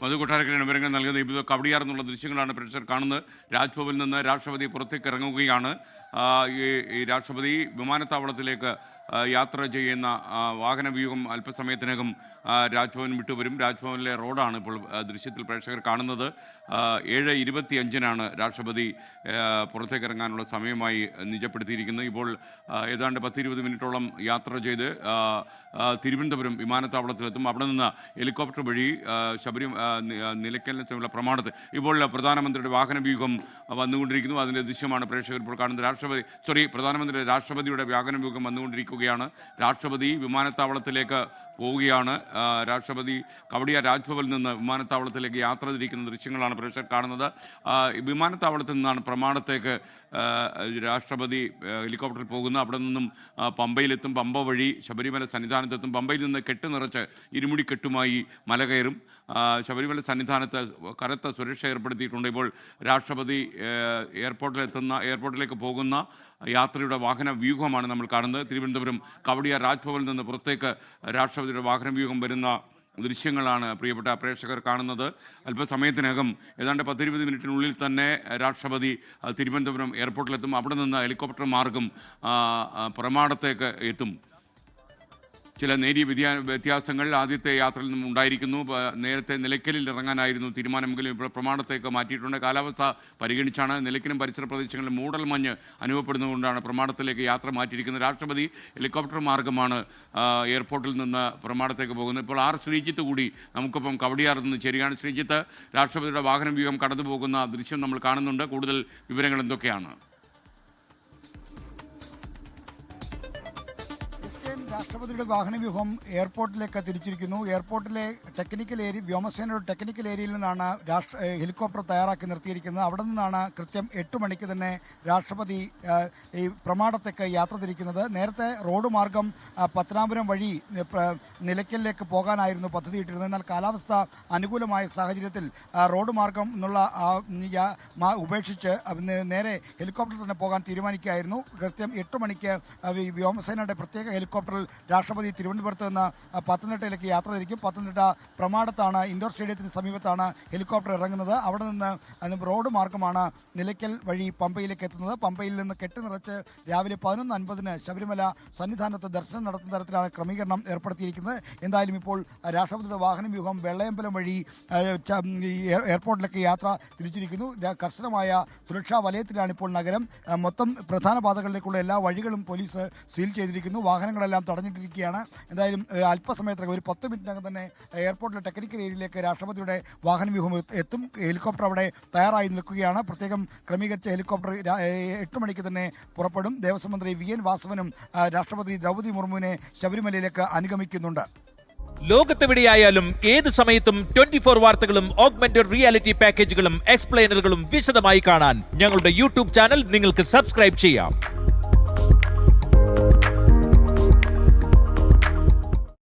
മധു കൊട്ടാരക്കരയാണ് വിവരങ്ങൾ നൽകുന്നത്. ഇപ്പോൾ കവടിയാർ എന്നുള്ള ദൃശ്യങ്ങളാണ് പ്രേക്ഷകർ കാണുന്നത്. രാജ്ഭവനിൽ നിന്ന് രാഷ്ട്രപതി പുറത്തേക്ക് ഇറങ്ങുകയാണ്. ഈ രാഷ്ട്രപതി വിമാനത്താവളത്തിലേക്ക് യാത്ര ചെയ്യുന്ന വാഹനവ്യൂഹം അല്പസമയത്തിനകം രാജ്ഭവൻ വിട്ടുവരും. രാജ്ഭവനിലെ റോഡാണ് ഇപ്പോൾ ദൃശ്യത്തിൽ പ്രേക്ഷകർ കാണുന്നത്. 7:25 രാഷ്ട്രപതി പുറത്തേക്ക് ഇറങ്ങാനുള്ള സമയമായി നിജപ്പെടുത്തിയിരിക്കുന്നത്. ഇപ്പോൾ ഏതാണ്ട് 10-20 മിനിറ്റോളം യാത്ര ചെയ്ത് തിരുവനന്തപുരം വിമാനത്താവളത്തിലെത്തും. അവിടെ നിന്ന് ഹെലികോപ്റ്റർ വഴി നിലയ്ക്കലിനുള്ള പ്രമാണത്തിൽ ഇപ്പോൾ പ്രധാനമന്ത്രിയുടെ വാഹനവ്യൂഹം വന്നുകൊണ്ടിരിക്കുന്നു. അതിൻ്റെ ദൃശ്യമാണ് പ്രേക്ഷകർ ഇപ്പോൾ കാണുന്നത്. രാഷ്ട്രപതിയുടെ വാഹനവ്യൂഹം വന്നുകൊണ്ടിരിക്കുകയാണ്. രാഷ്ട്രപതി വിമാനത്താവളത്തിലേക്ക് പോവുകയാണ്. രാഷ്ട്രപതി കവടിയാർ രാജ്ഭവനിൽ നിന്ന് വിമാനത്താവളത്തിലേക്ക് യാത്ര തിരിക്കുന്ന ദൃശ്യങ്ങളാണ് പ്രേക്ഷകർ കാണുന്നത്. വിമാനത്താവളത്തിൽ നിന്നാണ് പ്രമാണത്തേക്ക് രാഷ്ട്രപതി ഹെലികോപ്റ്ററിൽ പോകുന്നത്. അവിടെ നിന്നും പമ്പയിലെത്തും. പമ്പ വഴി ശബരിമല സന്നിധാനത്തെത്തും. പമ്പയിൽ നിന്ന് കെട്ട് നിറച്ച് ഇരുമുടിക്കെട്ടുമായി മല കയറും. ശബരിമല സന്നിധാനത്ത് കനത്ത സുരക്ഷ ഏർപ്പെടുത്തിയിട്ടുണ്ട്. ഇപ്പോൾ രാഷ്ട്രപതി എയർപോർട്ടിലേക്ക് പോകുന്ന യാത്രയുടെ വാഹന വ്യൂഹമാണ് നമ്മൾ കാണുന്നത്. തിരുവനന്തപുരം കവടിയാർ രാജ്ഭവനിൽ നിന്ന് പുറത്തേക്ക് രാഷ്ട്രപതിയുടെ വാഹനവ്യൂഹം വരുന്ന ദൃശ്യങ്ങളാണ് പ്രിയപ്പെട്ട പ്രേക്ഷകർ കാണുന്നത്. അല്പസമയത്തിനകം ഏതാണ്ട് 10-20 മിനിറ്റിനുള്ളിൽ തന്നെ രാഷ്ട്രപതി തിരുവനന്തപുരം എയർപോർട്ടിലെത്തും. അവിടെ നിന്ന് ഹെലികോപ്റ്റർ മാർഗം പ്രമാണത്തേക്ക് എത്തും. ചില നേരിയ വ്യത്യാസങ്ങൾ ആദ്യത്തെ യാത്രയിൽ നിന്നും ഉണ്ടായിരിക്കുന്നു. നേരത്തെ നിലയ്ക്കലിൽ ഇറങ്ങാനായിരുന്നു തീരുമാനമെങ്കിലും ഇപ്പോൾ പ്രമാണത്തേക്ക് മാറ്റിയിട്ടുണ്ട്. കാലാവസ്ഥ പരിഗണിച്ചാണ്. നിലയ്ക്കലും പരിസര പ്രദേശങ്ങളിൽ മൂടൽമഞ്ഞ് അനുഭവപ്പെടുന്നതുകൊണ്ടാണ് പ്രമാണത്തിലേക്ക് യാത്ര മാറ്റിയിരിക്കുന്നത്. രാഷ്ട്രപതി ഹെലികോപ്റ്റർ മാർഗമാണ് എയർപോർട്ടിൽ നിന്ന് പ്രമാണത്തേക്ക് പോകുന്നത്. ഇപ്പോൾ ശ്രീജിത്ത് കൂടി നമുക്കിപ്പം കവടിയാറിൽ നിന്ന് ചേരുകയാണ്. ശ്രീജിത്ത്, രാഷ്ട്രപതിയുടെ വാഹന വ്യൂഹം കടന്നു പോകുന്ന ദൃശ്യം നമ്മൾ കാണുന്നുണ്ട്. കൂടുതൽ വിവരങ്ങൾ എന്തൊക്കെയാണ്? രാഷ്ട്രപതിയുടെ വാഹനവ്യൂഹം എയർപോർട്ടിലേക്ക് തിരിച്ചിരിക്കുന്നു. എയർപോർട്ടിലെ വ്യോമസേനയുടെ ടെക്നിക്കൽ ഏരിയയിൽ നിന്നാണ് ഹെലികോപ്റ്റർ തയ്യാറാക്കി നിർത്തിയിരിക്കുന്നത്. അവിടെ നിന്നാണ് കൃത്യം 8 മണിക്ക് തന്നെ രാഷ്ട്രപതി ഈ പ്രമാണത്തേക്ക് യാത്ര തിരിക്കുന്നത്. നേരത്തെ റോഡ് മാർഗം പത്തനാപുരം വഴി നിലയ്ക്കലിലേക്ക് പോകാനായിരുന്നു പദ്ധതിയിട്ടിരുന്നത്. എന്നാൽ കാലാവസ്ഥ അനുകൂലമായ സാഹചര്യത്തിൽ റോഡ് മാർഗം എന്നുള്ള ഉപേക്ഷിച്ച് നേരെ ഹെലികോപ്റ്ററിൽ തന്നെ പോകാൻ തീരുമാനിക്കുകയായിരുന്നു. കൃത്യം 8 മണിക്ക് വ്യോമസേനയുടെ പ്രത്യേക ഹെലികോപ്റ്ററിൽ രാഷ്ട്രപതി തിരുവനന്തപുരത്ത് നിന്ന് പത്തനംതിട്ടയിലേക്ക് യാത്ര തിരിക്കും. പത്തനംതിട്ട പ്രമാടത്താണ്, ഇൻഡോർ സ്റ്റേഡിയത്തിന് സമീപത്താണ് ഹെലികോപ്റ്റർ ഇറങ്ങുന്നത്. അവിടെ നിന്ന് റോഡ് മാർഗമാണ് നിലയ്ക്കൽ വഴി പമ്പയിലേക്ക് എത്തുന്നത്. പമ്പയിൽ നിന്ന് കെട്ട് നിറച്ച് രാവിലെ 11:50 ശബരിമല സന്നിധാനത്ത് ദർശനം നടത്തുന്ന തരത്തിലാണ് ക്രമീകരണം ഏർപ്പെടുത്തിയിരിക്കുന്നത്. എന്തായാലും ഇപ്പോൾ രാഷ്ട്രപതിയുടെ വാഹനവ്യൂഹം വെള്ളയമ്പലം വഴി എയർപോർട്ടിലേക്ക് യാത്ര തിരിച്ചിരിക്കുന്നു. കർശനമായ സുരക്ഷാ വലയത്തിലാണ് ഇപ്പോൾ നഗരം. മൊത്തം പ്രധാന പാതകളിലേക്കുള്ള എല്ലാ വഴികളും പോലീസ് സീൽ ചെയ്തിരിക്കുന്നു. വാഹനങ്ങളെല്ലാം തടഞ്ഞിട്ടിരിക്കുകയാണ്. എന്തായാലും അല്പസമയത്തിനകം ഒരു 10 മിനിറ്റിനകം തന്നെ എയർപോർട്ടിലെ ടെക്നിക്കൽ ഏരിയയിലേക്ക് രാഷ്ട്രപതിയുടെ വാഹനവ്യൂഹം എത്തും. ഹെലികോപ്റ്റർ അവിടെ തയ്യാറായി നിൽക്കുകയാണ്. പ്രത്യേകം ക്രമീകരിച്ച ഹെലികോപ്റ്റർ 8 മണിക്ക് തന്നെ പുറപ്പെടും. ദേവസ്വം മന്ത്രി VN വാസവനും രാഷ്ട്രപതി ദ്രൗപദി മുർമുവിനെ ശബരിമലയിലേക്ക് അനുഗമിക്കുന്നുണ്ട്. ലോകത്തെവിടെയായാലും ഏത് സമയത്തും 24 വാർത്തകളും ഓഗ്മെന്റഡ് റിയാലിറ്റി പാക്കേജുകളും എക്സ്പ്ലെയിനറുകളും വിശദമായി കാണാൻ ഞങ്ങളുടെ യൂട്യൂബ് ചാനൽ നിങ്ങൾക്ക് സബ്സ്ക്രൈബ് ചെയ്യാം.